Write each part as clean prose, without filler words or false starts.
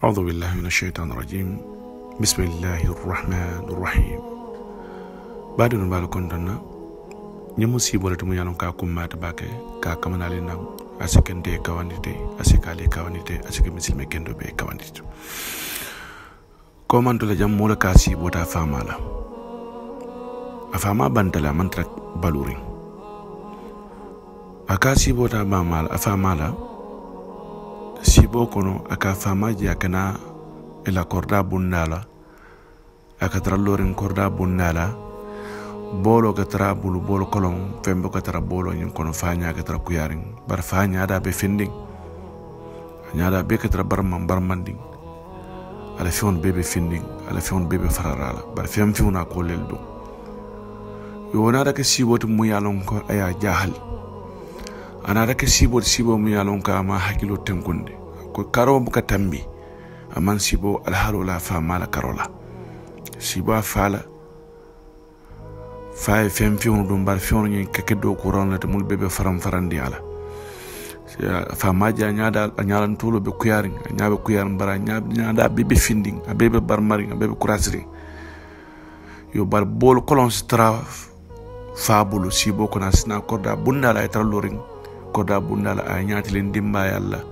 أعوذ بالله من الشيطان الرجيم بسم الله الرحمن الرحيم بعد نبالو كنتنا نمسي بولتمو يالون كاكم مات باكي كاكمنا لنا أسكن دي كواندي أسكالي كواندي أسكن مثل مكندو بي كواندي كومان تلا جمولا كاسي بوتا فامالا أفاما بانتلا منترك بالورين أكاسي بوتا بامالا أفامالا sibo kono aka famaji akana ila korda bundala aka tralorin korda bundala bolo katra bulu bolo kolon fembo katra bolo nyin kono fanya katra kuyarin bar fanya da be finding nyada be katra barmanding ala fion bebe finding ala fion bebe fararala bar fiam fiuna ko leldo yo na da ke sibo to mu yalon ko aya jahal ana rake sibo mu yalon ka ma hakilo tenkunde ko karo buka tambi aman sibo alhalu la fa mala karola sibo afala fa fem fion dum bar fion nyi keke do ko ron la mul bebe farandi ala fa maja nyalan tulo be kuyarin nyaabe kuyarin bara nyaada bebe finding bebe barmari bebe kurasri yo bar bol kolon stra fabulu sibo ko nasna korda bundala ay traloring koda bundala a nyaatilen dimba yalla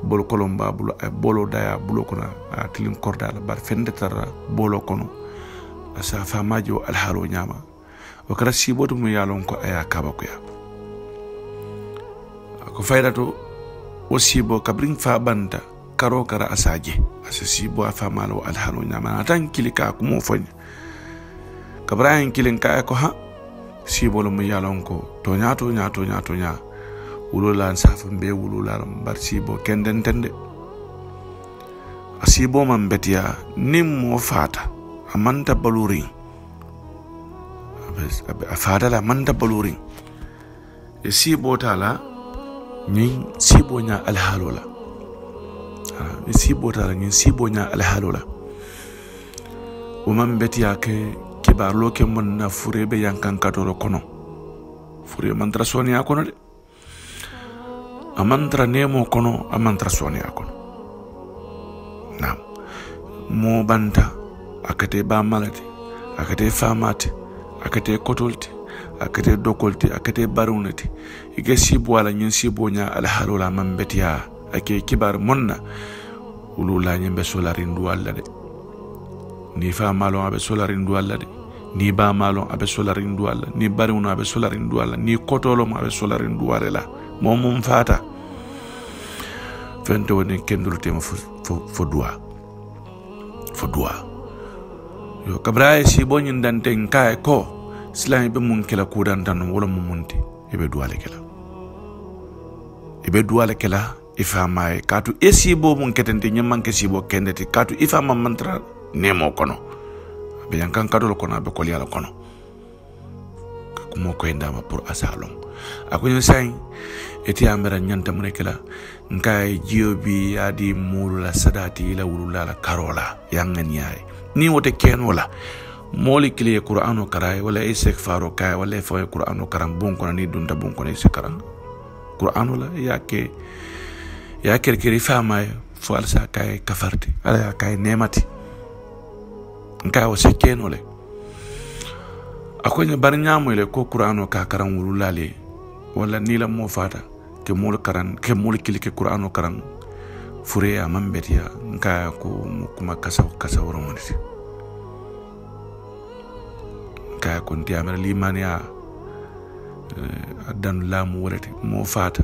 bol kolomba bulo ay bolo daya bulo kona a tilin korda la bar fende tarra bolo kono asa famajo alhalo nyama o kara siboto mu yalon ko aya kaba ko ya ko faydato o sibo kabrin fa banda karo kara asaje asa sibo afamalo alhalo nyama tan kilika ko mo fon kabrahin kilin ka ko ha sibo mu yalon ko to nyato wulula safa be wulula bar sibo kenden tende asibo man betia nim mo fata amanta baluri afada la manta baluri e sibo tala ni sibo nya alhalola e sibo tala ni sibo nya alhalola o man betia ke kibarlo ke mon na furebe yankan katolo kono fure man trasoni akono de amantra nemo kono amantra sonia kono nam mo banta akate ba malati akate famati akate kotolti akate dokolti akate barunati ige sibo ala nyin sibo nya al halula mambetia ake kibar monna ulula nyembe solarin dualla de ni famalo abe solarin dualla de ni ba malo abe solarin dualla ni baruna abe solarin dualla ni kotolo abe solarin dualla momum fata fento woni kendul tema fo dua yo kabraye si bonin dante nkae ko silay be mun kala kudan tan wala mun munti ebe duale kala ifamae katu esi bo mun ketente nyammanke si bo kendeti katu ifama mantra nemo kono be yankan kadol kono be ko yala kono mo ko ndama pour asalon akunyo sai eti amera nyanta munekela nkai jiobi adi mulula sadati ila wulula la karola yangan yaay ni wote ken wala moli kile qur'ano karay wala istighfaro kay wala fa qur'ano karam bon ko ni dunda bon ko ni sikaran qur'ano la yake kiri fama fo alsa kay kafarti ala kay nemati nkai o se ken wala akonya barnyamo ile ko qur'ano ka karam wulula le wala nila mo fata ke mol kilike qur'ano karan fure ya mambetia nka ko kuma kasa woro moniti ka ko ndiamara limania adan lamu wolati mo fata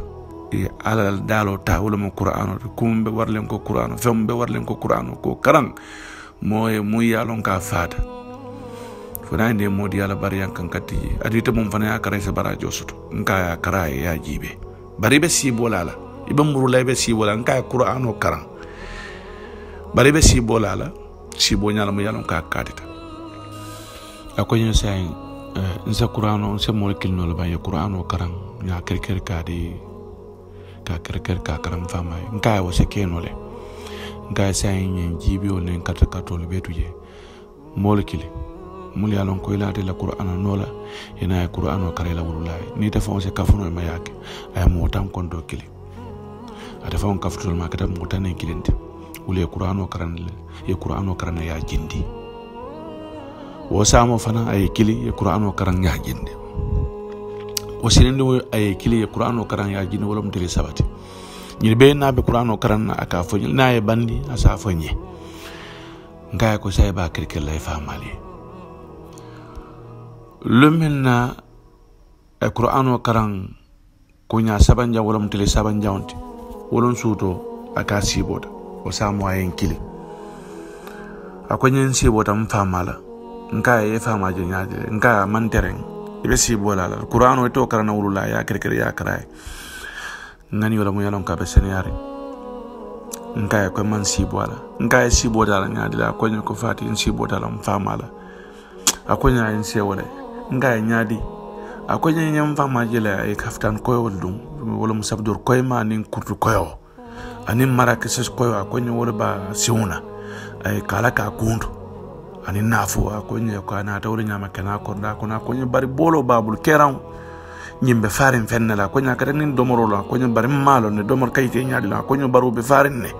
e alal dalo ta wala mo qur'ano kumbe warlen ko qur'ano fembe warlen ko qur'ano ko karan moye muyalon ka fata fana ne modi ala bariyan kan katti adita mum fana ya kare se barajo suto nka ya karaye ya jibe bari be si bolala ibe murula be si bola nka qur'ano karan bari be si bolala si bonyala mo yalon ka kadita akonyo sai nsa qur'ano nsa molekil no ba ya qur'ano karan ya kerker kadi ka kerker ka karam fama nka wo se kenole nka sai nyen jibi o len kata le betuje molekil muli alon ko ilate la qur'ana nola ina ya qur'ano kare la wululay ni dafa on se kafuno ma yake ay mo tan kon do kili ata fa on kaftul ma kata mo tan kilinde wala ye qur'ano karan ye qur'ano karan ya jindi wo samo fana ay kili ye qur'ano karan ya jindi o sinende ay kili ye qur'ano karan ya jindi wala muteli sabati ni be na be qur'ano karan aka fo na ye bandi asa fo nye ngaya ko say ba kirkel lay famali lumina ay qur'ano karan ko nya sabanja wala muteli sabanja onti wolon suto aka siboda o samo ayen kili akonyen sibota mfamala nka e fama je nyaade nka mantereng ibe sibola la qur'ano to karana wulula ya kirkiri ya kray ngani wala mo yalon ka be seniyari nka ko man sibola nka e siboda la nyaade la konyen ko fati en siboda la mfamala akonya en sewole nka e nyaadi akonya nyam fama je la e kaftan koyo dum wala musabdur koyma nin kurtu koyo anin marakeses koyo akonya wala ba siuna ay kala ka kundu ani nafu akonya ko ana tawri nyama kana ko da ko na konya bari bolo babul keran nyimbe farin fennala konya kada nin domoro la konya bari malo ne domor kayte nyaadi la konya baru be farin ne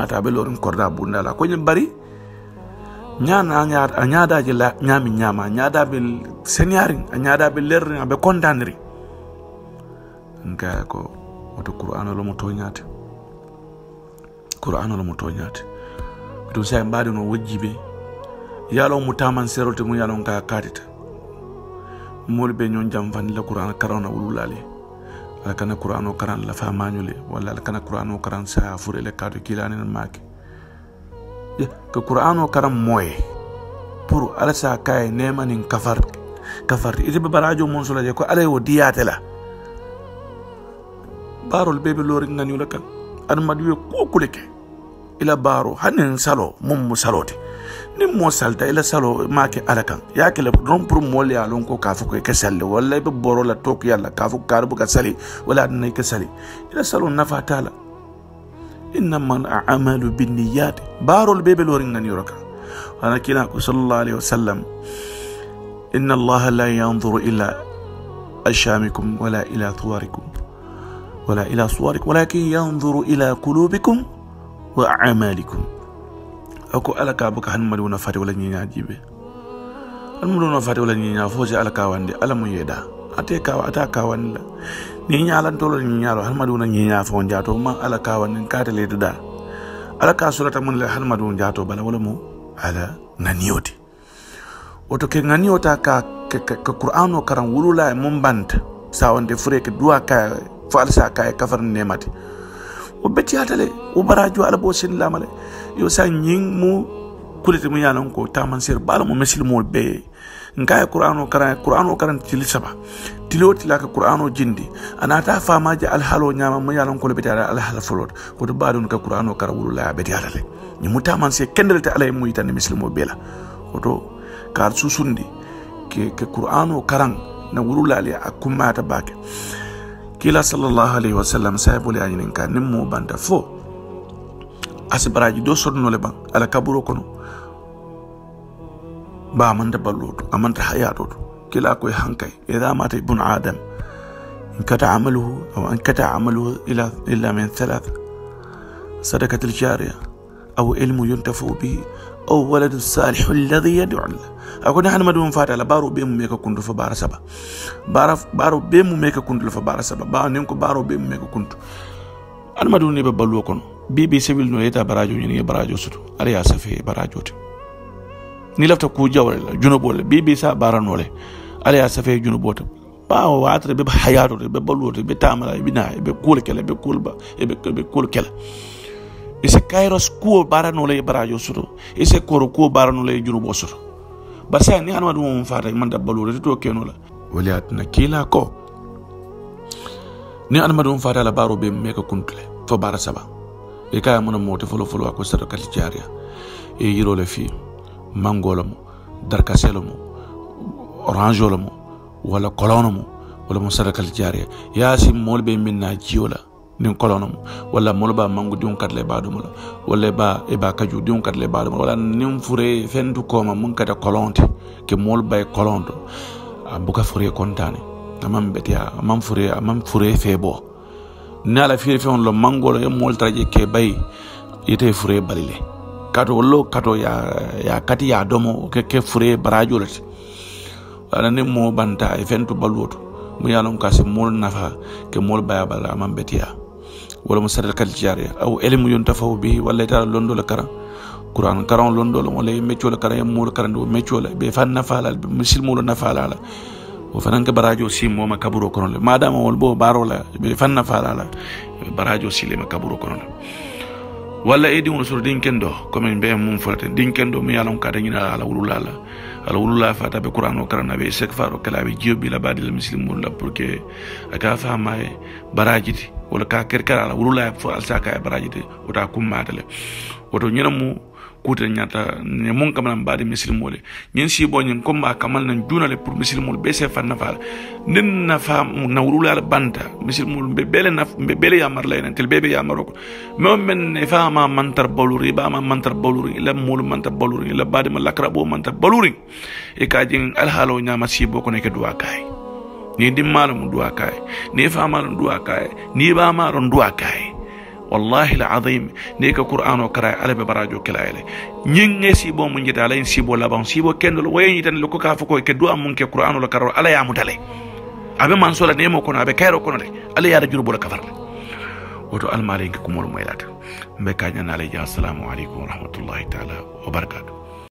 ta be lorin korda bundala konya bari nyana anyada je la nyami nyama nyada be senyarin anyada be lerri be kondanri nga ko wato qur'ano lo mo toñate qur'ano lo mo toñate to say mbaade no wajjibe yalo mutaman serote mu yalo ka kadita molbe nyon jam fan la qur'an karana wululale kana qur'ano karan la famanyule wala kana qur'ano karan sa fure le kado kilane make ko qur'ano karam moy pour ala sa kay nemanin kafar ite be barajo mon sula je ko ala wo diyatela barol bebe lori ngani wala kan admadu ko kuleke ila baro hanin salo mum saloti ni mo salta ila salo make alakan yake le don pour mo le alon ko kafu ko ke salle wala be boro la tok yalla kafu karbu ka sali wala ne ke sali ila salo nafa taala innamal a'malu binniyat barol bebe lori ngani roka ana kila ko sallallahu alaihi wasallam inna allaha la yanzuru ila ashamikum wala ila tuwarikum ولا إلى صورك ولكن ينظر إلى قلوبكم وأعمالكم أكو ألك أبوك هنمدون فاتي ولا نينا جيبه هنمدون فاتي ولا نينا فوزي ألك واندي ألم يدا أتاكا وان لا نينا على طول نينا هنمدون نينا فون جاتو ما ألك وان كاتل يدا ألك سورة من لا هنمدون جاتو بلا ولا مو على نانيوتي وتوكي نانيوتا كقرآن وكرم ولولا مبانت ساوان دفريك دوا كا falsa kay kafar nemati o beti atale o barajo ala bo sin lamale yo sa nying mu kulite mu yalan ko taman sir bala mo mesil mo be ngay qur'ano karan tili saba tiloti la ka qur'ano jindi anata fama ja al halo nyama mu yalan ko beti ala al hal folot ko to badun ka qur'ano karawul la beti atale ni mu taman se kendelte ala mu yitan mesil mo bela o to kar susundi ke qur'ano karan na wulula ali akumata bake kila sallallahu alaihi wasallam saibuli ajinin ka nimmo banda fo asbaraji do sodno le ban ala kaburo kono ba man da balloto amanta hayato kila ko hankay idha mata ibn adam in kata amaluhu illa min thalath sadaqat al-jariya aw ilmu yuntafu bihi aw walad salih alladhi yad'u akona han madum fata la baro be mu meka kundu fa bara saba baro be mu meka kundu fa bara saba ba nen ko baro be mu meka kundu an madum ne be ballo kono bibi civil no eta barajo ni barajo sutu ari ya safi barajo te ni lafta ku jawle la junubole bibi sa barano le ari ya safi junuboto ba o atre be hayato be ballo be tamala bina be kul kele be kulba be kul kele ise kairos ku barano le barajo sutu ise koro ku barano le junubo sutu basa ni anwa dum faata man dabbalu to keno la waliat na kila ko ni anma dum faata la baro be meka kuntule fo bara saba e kay amuna mote folo ko sado kati jaria e yiro le fi mangolo mo darkaselo mo orange lo mo wala colono mo wala mo sado kati jaria yasim molbe minna jiola nin kolono wala molba mangu diun kadle badum wala ba e ba kaju diun kadle badum wala nin fure fendu koma mun kada kolonte ke molba e kolondo buka fure kontane amam betia amam fure febo nala fire fe on lo mangolo e mol traje ke bay ite fure balile kato lo kato ya kati ya domo ke fure barajo lati wala ne mo banta e fentu baluto mu yalon kasi mol nafa ke mol baya bala man betiya wala mo sadal kal jare aw ilmu yuntafahu bihi wala ta londo la karam Quran karam londo wala meccio la karam mol karam do meccio la be fan nafa la misil mol nafa la o fanan ke barajo si mo ma kaburo kono le madama wol bo baro la be fan nafa la barajo si le ma kaburo kono wala edi won sur dinkendo comme be mum folte dinkendo mi yalon ka danyina ala wulula fata be qur'ano karana be sekfaro kala be jobi la badil muslimun la pour que aka fama barajiti wala ka kerkara ala wulula fo alsaka barajiti wota kummatale woto nyinamu kuta nyata ne mon kamana badi muslimole nyen si bo nyen komma kamal nan junale pour muslimol be se fanna fala nin na fam na wulula banta muslimol be bele ya marla en tel bebe ya maroko mom men ne fama mantar boluri ba ma mantar boluri la mul mantar boluri la badi ma lakrabo mantar boluri e ka jin al halo nyama si bo ko ne ke duwa kay ni dimmal mu duwa kay ni fama duwa kay ni ba ma ron duwa kay wallahi alazim ne ka qur'ano kara ala be barajo kala ele nyinge sibo mun jita ala sibo laban sibo kendol wayi tan ko ka fako ke do mun ke qur'ano la karo ala ya mutale abe man sola ne mo kono abe kayro kono le ala ya rajulu bola kafarle woto al maliki kumul moylata mbe kanya na le assalamu alaikum wa rahmatullahi ta'ala wa barakatuh